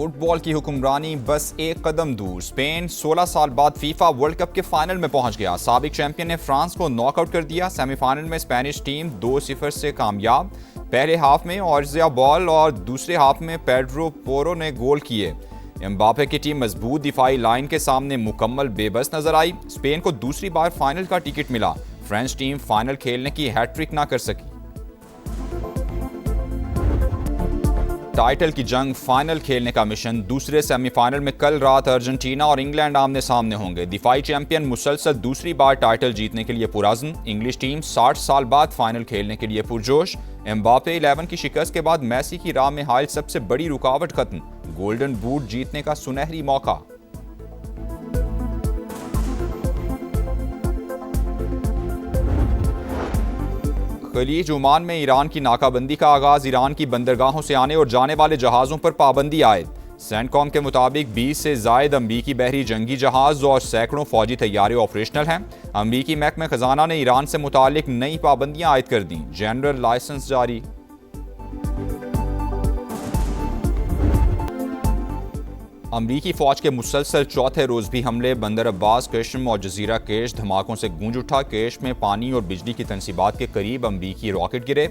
Football की हुक्मरानी बस एक कदम दूर। स्पेन 16 साल बाद फीफा वर्ल्ड कप के फाइनल में पहुंच गया। साबिक चैंपियन ने फ्रांस को नॉकआउट कर दिया। सेमीफाइनल में स्पेनिश टीम 2-0 से कामयाब। पहले हाफ में ऑर्जिया बॉल और दूसरे हाफ में पेड्रो पोरो ने गोल किए। एम्बापे की टीम मजबूत दिफाई लाइन के सामने मुकम्मल बेबस नजर आई। स्पेन को दूसरी बार फाइनल का टिकट मिला। फ्रेंच टीम फाइनल खेलने की हैट्रिक ना कर सकी। टाइटल की जंग फाइनल खेलने का मिशन। दूसरे सेमीफाइनल में कल रात अर्जेंटीना और इंग्लैंड आमने सामने होंगे। दिफाई चैंपियन मुसलसल दूसरी बार टाइटल जीतने के लिए पुरअज़्म। इंग्लिश टीम 60 साल बाद फाइनल खेलने के लिए पुरजोश। एम्बापे 11 की शिकस्त के बाद मैसी की राह में हाल सबसे बड़ी रुकावट खत्म। गोल्डन बूट जीतने का सुनहरी मौका। खलीज ओमान में ईरान की नाकाबंदी का आगाज। ईरान की बंदरगाहों से आने और जाने वाले जहाज़ों पर पाबंदी आयद। सेंटकॉम के मुताबिक 20 से ज़ायद अमरीकी बहरी जंगी जहाज़ और सैकड़ों फौजी तैयारे ऑपरेशनल हैं। अमरीकी महकमे खजाना ने ईरान से मुतालिक नई पाबंदियां आयद कर दी। जनरल लाइसेंस जारी। अमरीकी फौज के मुसलसल चौथे रोज भी हमले। बंदर अब्बास, केशम और जजीरा केश धमाकों से गूंज उठा। केश में पानी और बिजली की तनसीबात के करीब अमरीकी रॉकेट गिरे।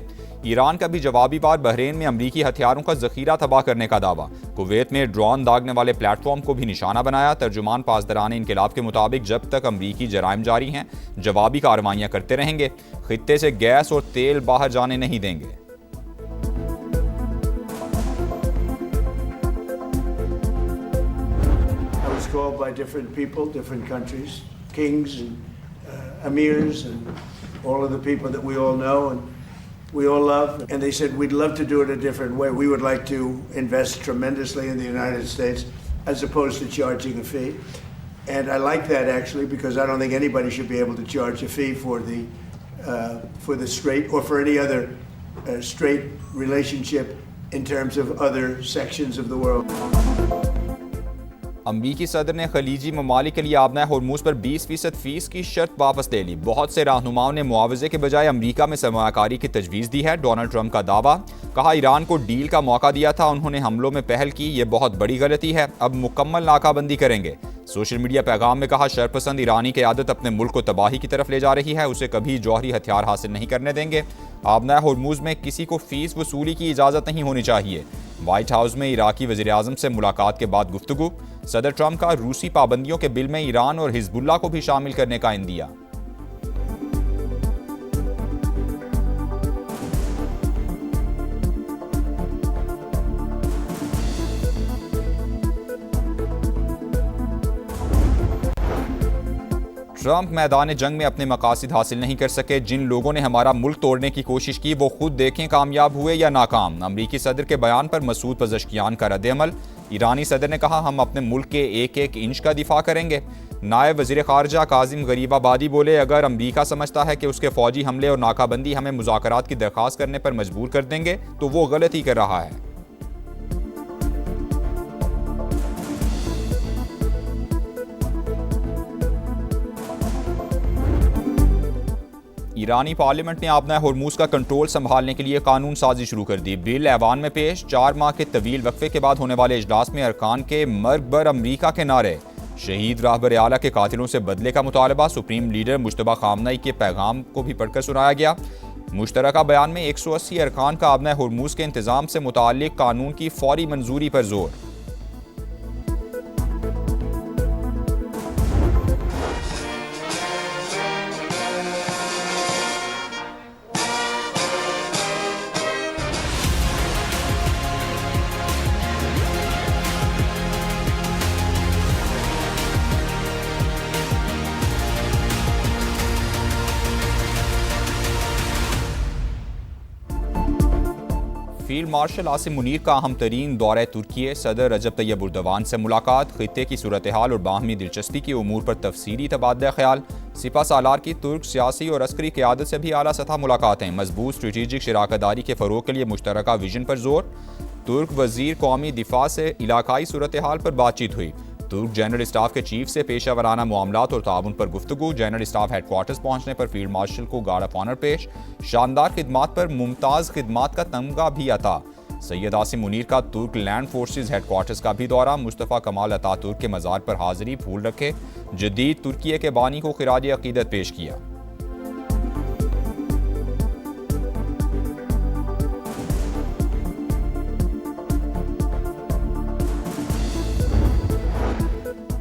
ईरान का भी जवाबी बार। बहरीन में अमरीकी हथियारों का जखीरा तबाह करने का दावा। कुवैत में ड्रोन दागने वाले प्लेटफॉर्म को भी निशाना बनाया। तर्जुमान पासदारान इनकलाब के मुताबिक जब तक अमरीकी जराइम जारी हैं, जवाबी कार्रवाइयां करते रहेंगे। खित्ते से गैस और तेल बाहर जाने नहीं देंगे। Called by different people, different countries, kings and emirs and all of the people that we all know and we all love. And they said, we'd love to do it a different way. We would like to invest tremendously in the United States as opposed to charging a fee. And I like that actually because I don't think anybody should be able to charge a fee for the straight or for any other straight relationship in terms of other sections of the world. अमरीकी सदर ने खलीजी ममालिक के लिए आबना Hormuz पर 20% fees की शर्त वापस ले ली। बहुत से रहनुमाओं ने मुआवजे के बजाय अमरीका में सरमायाकारी की तजवीज़ दी है। डोनाल्ड ट्रंप का दावा। कहा, ईरान को डील का मौका दिया था, उन्होंने हमलों में पहल की, ये बहुत बड़ी गलती है, अब मुकम्मल नाकाबंदी करेंगे। सोशल मीडिया पैगाम में कहा, शरपसंद ईरानी क़यादत अपने मुल्क को तबाही की तरफ ले जा रही है, उसे कभी जौहरी हथियार हासिल नहीं करने देंगे। आबना हॉर्मूज में किसी को फीस वसूली की इजाज़त नहीं होनी चाहिए। व्हाइट हाउस में इराकी वज़ीर-ए-आज़म से मुलाकात के बाद गुफ्तगू। सदर ट्रंप का रूसी पाबंदियों के बिल में ईरान और हिजबुल्लाह को भी शामिल करने का इंदिया। ट्रंप मैदान जंग में अपने मकासद हासिल नहीं कर सके। जिन लोगों ने हमारा मुल्क तोड़ने की कोशिश की वो खुद देखें कामयाब हुए या नाकाम। अमरीकी सदर के बयान पर मसूद पज़ेश्कियान का रद्द-ए-अमल। ईरानी सदर ने कहा, हम अपने मुल्क के एक एक इंच का दिफा करेंगे। नायब वज़ीर ख़ारजा काजिम गरीबाबादी बोले, अगर अमरीका समझता है कि उसके फौजी हमले और नाकाबंदी हमें मुज़ाकरात की दरख्वास्त करने पर मजबूर कर देंगे तो वो गलती कर रहा है। ईरानी पार्लियामेंट ने आबना हॉर्मूज का कंट्रोल संभालने के लिए कानून साजी शुरू कर दी। बिल ऐवान में पेश। 4 माह के तवील वक्फे के बाद होने वाले इजलास में अरकान के मर्ग बर अमरीका के नारे। शहीद राहबर आला के कातिलों से बदले का मुतालबा। सुप्रीम लीडर मुश्तबा खामनई के पैगाम को भी पढ़कर सुनाया गया। मुश्तरका बयान में 180 अरकान का आबना हॉर्मूज के इंतजाम से मुताल्लिक कानून की फौरी मंजूरी पर जोर। फील्ड मार्शल आसिम मुनीर का अहम तरीन दौरा तुर्की। सदर रजब तैयब उर्दवान से मुलाकात। खित्ते की सूरत हाल और बाहमी दिलचस्पी के उमूर पर तफसीली तबादला ख्याल। सिपा सालार की तुर्क सियासी और अस्करी क़यादत से भी आला सतह मुलाकातें। मजबूत स्ट्रेटेजिक शराकतदारी के फ़रोग़ के लिए मुश्तरका विजन पर जोर। तुर्क वज़ीर कौमी दिफा से इलाकाई सूरत हाल पर बातचीत हुई। तुर्क जनरल स्टाफ के चीफ से पेशा वराना मामलात और ताउन पर गुफ्तगू। जनरल स्टाफ हेडक्वार्टर्स पहुंचने पर फील्ड मार्शल को गार्ड ऑफ ऑनर पेश। शानदार खिदमात पर मुमताज़ खिदमात का तमगा भी अता। सैयद आसिम मुनीर का तुर्क लैंड फोर्सेस हेडक्वार्टर्स का भी दौरा, मुस्तफ़ा कमाल अतातुर्क के मज़ार पर हाज़िरी, फूल रखे, जदीद तुर्किये के बानी को खिराज अक़ीदत पेश किया।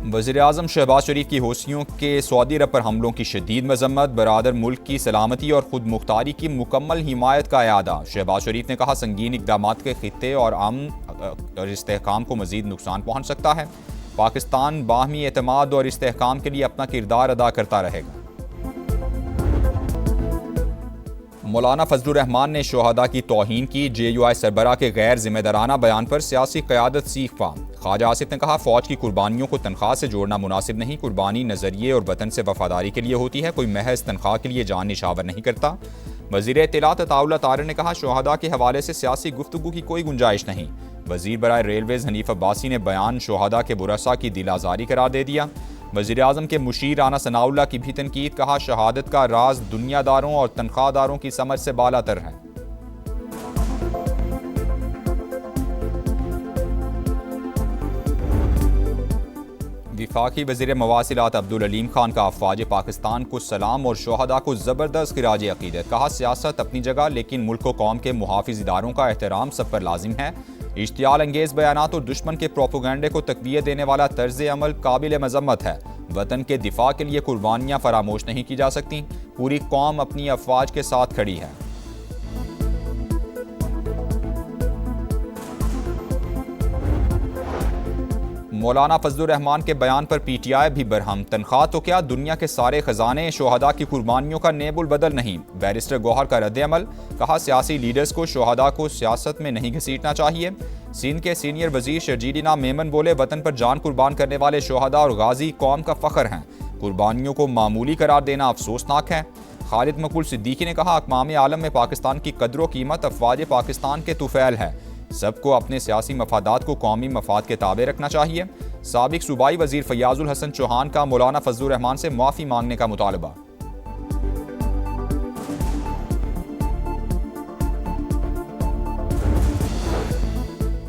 वज़ीर-ए-आज़म शहबाज शरीफ की हौसियों के सऊदी अरब पर हमलों की शदीद मजम्मत, बरादर मुल्क की सलामती और खुद मुख्तारी की मुकम्मल हिमायत का इआदा। शहबाज शरीफ ने कहा, संगीन इक़दामात के खित्ते और अमन और इस्तेहकाम को मज़ीद नुकसान पहुँच सकता है। पाकिस्तान बाहमी एतमाद और इस्तेहकाम के लिए अपना किरदार अदा करता रहेगा। मौलाना फजलुर रहमान ने शोहदा की तौहीन की, JUI सरबराह के गैर जिम्मेदाराना बयान पर सियासी क़यादत सीखा। ख्वाजा आसिफ ने कहा, फ़ौज की कुर्बानियों को तनख्वाह से जोड़ना मुनासिब नहीं, कुर्बानी नज़रिए और वतन से वफादारी के लिए होती है, कोई महज तनख्वाह के लिए जान निशावर नहीं करता। वज़ीर इत्तलात अताउल्लाह तारिर ने कहा, शोहदा के हवाले से सियासी गुफ्तगू की कोई गुंजाइश नहीं। वज़ीर बराए रेलवेज़ हनीफ अब्बासी ने बयान शोहदा के बुरसा की दिल आज़ारी करार दे दिया। वज़ीर आज़म के मुशीर राना सनाउल्लाह की भी तनकीद, कहा, शहादत का राज दुनियादारों और तनख्वाहदारों की समझ से बालातर है। विफाकी वज़ीर मवासिलात अब्दुल अलीम खान का अफ़वाज पाकिस्तान को सलाम और शोहदा को ज़बरदस्त खिराज अक़ीदत, कहा, सियासत अपनी जगह लेकिन मुल्क व कौम के मुहाफ़िज़ इदारों का एहतराम सब पर लाजिम है। इश्तियाल अंगेज़ बयानात और दुश्मन के प्रोपोगंडे को तक़वियत देने वाला तर्ज़ अमल काबिल मज़म्मत है। वतन के दिफा के लिए कुर्बानियाँ फरामोश नहीं की जा सकती। पूरी कौम अपनी अफ़वाज के साथ खड़ी है। मौलाना फजलुर रहमान के बयान पर PTI भी बरहम, तनख्वाह तो क्या, दुनिया के सारे खजाने शोहदा की कुर्बानियों का नेबुल बदल नहीं। बैरिस्टर गौहर का रद्द-ए-अमल, कहा, सियासी लीडर्स को शोहदा को सियासत में नहीं घसीटना चाहिए। सिंध के सीनियर वजीर शर्जील इनाम मेमन बोले, वतन पर जान कुर्बान करने वाले शोहदा और गाजी कौम का फ़ख्र हैं, कुर्बानियों को मामूली करार देना अफसोसनाक है। खालिद मकबूल सिद्दीकी ने कहा, अक़वाम आलम में पाकिस्तान की कदर व कीमत अफ़वाज पाकिस्तान के तुफ़ैल है, सबको अपने सियासी मफादात को कौमी मफाद के ताबे रखना चाहिए। साबिक सूबाई वजीर फयाजुल हसन चौहान का मौलाना फजलुर रहमान से माफ़ी मांगने का मुतालबा।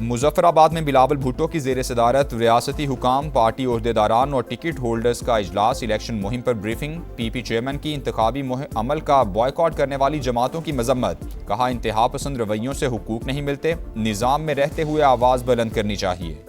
मुजफ्फराबाद में बिलावल भुट्टो की ज़ेर सदारत रियासती हुकाम, पार्टी ओहदेदारान और टिकट होल्डर्स का इजलास, इलेक्शन मुहिम पर ब्रीफिंग। PP चेयरमैन की इंतखाबी अमल का बॉयकॉट करने वाली जमातों की मजम्मत, कहा, इंतहा पसंद रवैयों से हुकूक नहीं मिलते, निज़ाम में रहते हुए आवाज़ बुलंद करनी चाहिए।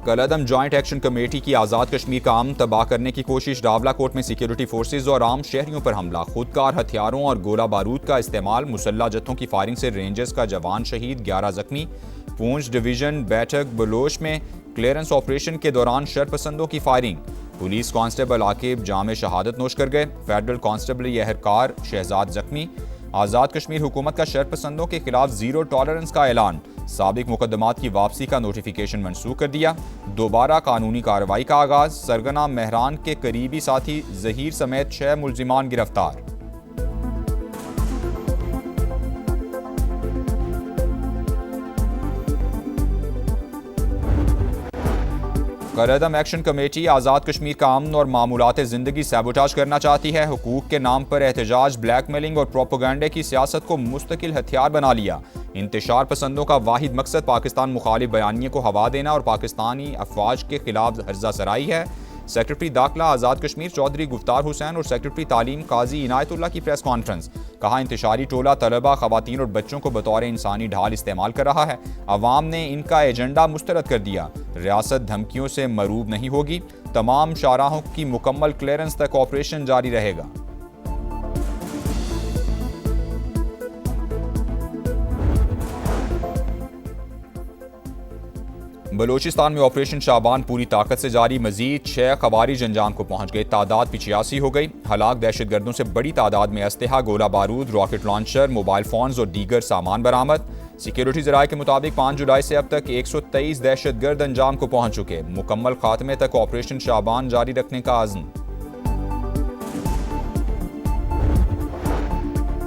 कलअदम जॉइंट एक्शन कमेटी की आज़ाद कश्मीर का अमन तबाह करने की कोशिश, रावलाकोट में सिक्योरिटी फोर्सेज और आम शहरियों पर हमला, खुदकार हथियारों और गोला बारूद का इस्तेमाल, मुसल्ला जत्थों की फायरिंग से रेंजर्स का जवान शहीद, 11 जख्मी। पूंछ डिवीजन बैठक बलोच में क्लियरेंस ऑपरेशन के दौरान शरपसंदों की फायरिंग, पुलिस कांस्टेबल आकिब जामे शहादत नोश कर गए, फेडरल कांस्टेबल यहरकार शहजाद जख्मी। आज़ाद कश्मीर हुकूमत का शरपसंदों के खिलाफ ज़ीरो टॉलरेंस का ऐलान, साबिक मुकदमात की वापसी का नोटिफिकेशन मंसूख कर दिया, दोबारा कानूनी कार्रवाई का आगाज, सरगना मेहरान के करीबी साथी जहीर समेत 6 मुल्जिमान गिरफ्तार। कलअदम एक्शन कमेटी आज़ाद कश्मीर का अमन और मामूलात ज़िंदगी सैबोटाज करना चाहती है। हुकूक के नाम पर एहतजाज, ब्लैकमेलिंग और प्रोपोगंडे की सियासत को मुस्तकिल हथियार बना लिया। इंतशार पसंदों का वाहिद मकसद पाकिस्तान मुखालिफ बयानिए को हवा देना और पाकिस्तानी अफवाज के खिलाफ हर्जा सराई है। सेक्रेटरी दाखिला आज़ाद कश्मीर चौधरी गुफ्तार हुसैन और सेक्रेटरी तालीम काजी इनायतुल्लाह की प्रेस कॉन्फ्रेंस, कहा, इंतशारी टोला तलबा, खवातीन और बच्चों को बतौर इंसानी ढाल इस्तेमाल कर रहा है। अवाम ने इनका एजेंडा मुस्तरद कर दिया। रियासत धमकियों से मरूब नहीं होगी। तमाम शाहराहों की मुकम्मल क्लियरेंस तक ऑपरेशन जारी रहेगा। बलोचिस्तान में ऑपरेशन शाबान पूरी ताकत से जारी, मजीद 6 खवारिज अंजाम को पहुंच गए, तादाद 85 हो गई। हलाक दहशतगर्दों से बड़ी तादाद में अस्लहा, गोला बारूद, रॉकेट लॉन्चर, मोबाइल फोन्स और दीगर सामान बरामद। सिक्योरिटी ज़राए के मुताबिक 5 जुलाई से अब तक 123 दहशतगर्द अंजाम को पहुंच चुके। मुकम्मल खात्मे तक ऑपरेशन शाबान जारी रखने का आज़म।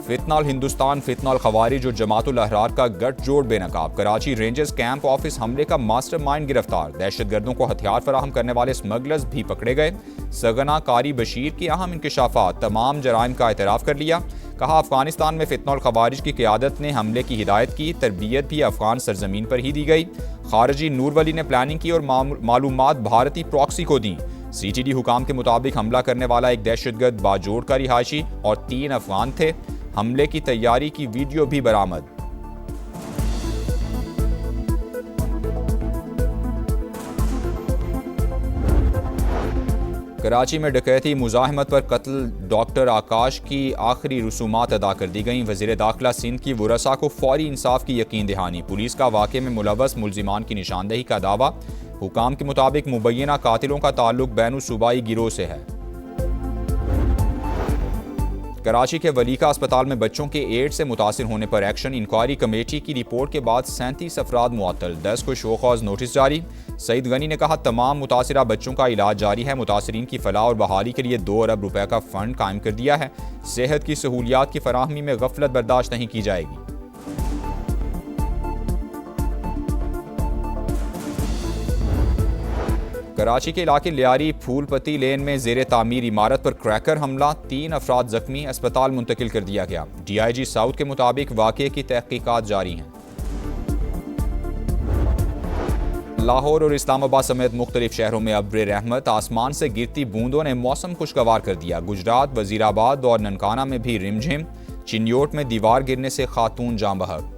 फितनाल हिंदुस्तान, फितनाल खवारिज और जमातुल अहरार का गठजोड़ बेनकाब। कराची रेंजर्स कैंप ऑफिस हमले का मास्टरमाइंड गिरफ्तार। दहशतगर्दों को हथियार फराहम करने वाले स्मगलर्स भी पकड़े गए। सगना कारी बशीर की अहम इंकशाफात, तमाम जराइम का एतराफ़ कर लिया। कहा अफगानिस्तान में फितना और खवारिज की क़यादत ने हमले की हिदायत की, तरबियत भी अफगान सरजमीन पर ही दी गई। खारजी नूर वली ने प्लानिंग की और मालूमात भारतीय प्रॉक्सी को दी। CTD हुकाम के मुताबिक हमला करने वाला एक दहशतगर्द बाजोड़ का रिहायशी और 3 अफगान थे। हमले की तैयारी की वीडियो भी बरामद। कराची में डकैती मुजाहिमत पर कत्ल डॉक्टर आकाश की आखिरी रसूमात अदा कर दी गईं। वज़ीर दाखिला सिंध की वरसा को फौरी इंसाफ की यकीन दहानी। पुलिस का वाक़े में मुलव्वस मुल्जिमान की निशानदेही का दावा। हुकाम के मुताबिक मुबैना कातिलों का ताल्लुक बैनुल सूबाई गिरोह से है। कराची के वलीका अस्पताल में बच्चों के एड्स से मुतासिर होने पर एक्शन। इंक्वायरी कमेटी की रिपोर्ट के बाद 37 अफराद मुअत्तल, 10 को शोकॉज नोटिस जारी। सईद गनी ने कहा तमाम मुतासिरा बच्चों का इलाज जारी है। मुतासिरीन की फलाह और बहाली के लिए 2 अरब रुपए का फंड कायम कर दिया है। सेहत की सहूलियात की फराहमी में गफलत बर्दाश्त नहीं की जाएगी। कराची के इलाके लियारी फूलपति लेन में जेर तामीर इमारत पर क्रैकर हमला, 3 अफराद जख्मी, अस्पताल मुंतकिल कर दिया गया। DIG साउथ के मुताबिक वाक़े की तहकीकात जारी हैं। लाहौर और इस्लामाबाद समेत मुख्तलिफ शहरों में अब्र रहमत, आसमान से गिरती बूंदों ने मौसम खुशगवार कर दिया। गुजरात, वजीराबाद और ननकाना में भी रिमझिम। चिन्योट में दीवार गिरने से खातून जाँ बहक।